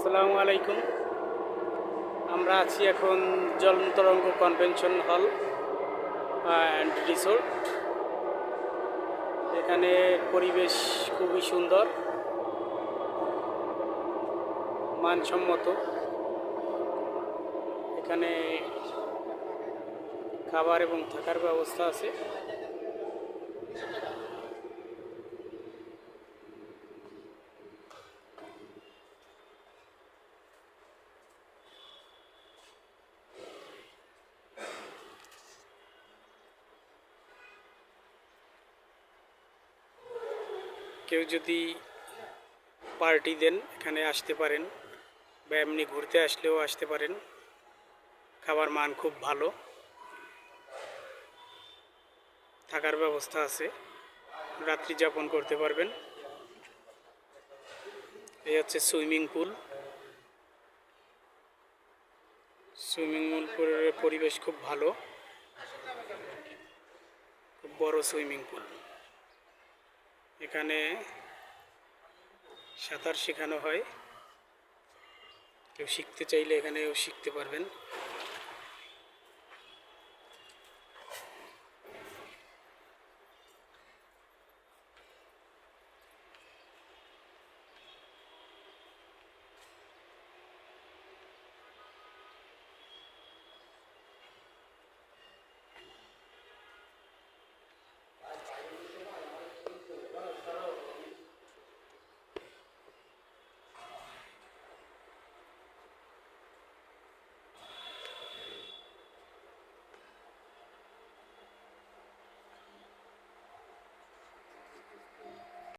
আসসালামু আলাইকুম। আমরা আছি এখন জলতরঙ্গ কনভেনশন হল অ্যান্ড রিসোর্ট। এখানে পরিবেশ খুবই সুন্দর, মানসম্মত। এখানে খাবার এবং থাকার ব্যবস্থা আছে। কেউ যদি পার্টি দেন এখানে আসতে পারেন, বা এমনি ঘুরতে আসলেও আসতে পারেন। খাবার মান খুব ভালো, থাকার ব্যবস্থা আছে, রাত্রি যাপন করতে পারবেন। এই হচ্ছে সুইমিং পুল। সুইমিং পুলের পরিবেশ খুব ভালো, খুব বড় সুইমিং পুল। এখানে সাঁতার শেখানো হয়, কেউ শিখতে চাইলে এখানেও শিখতে পারবেন।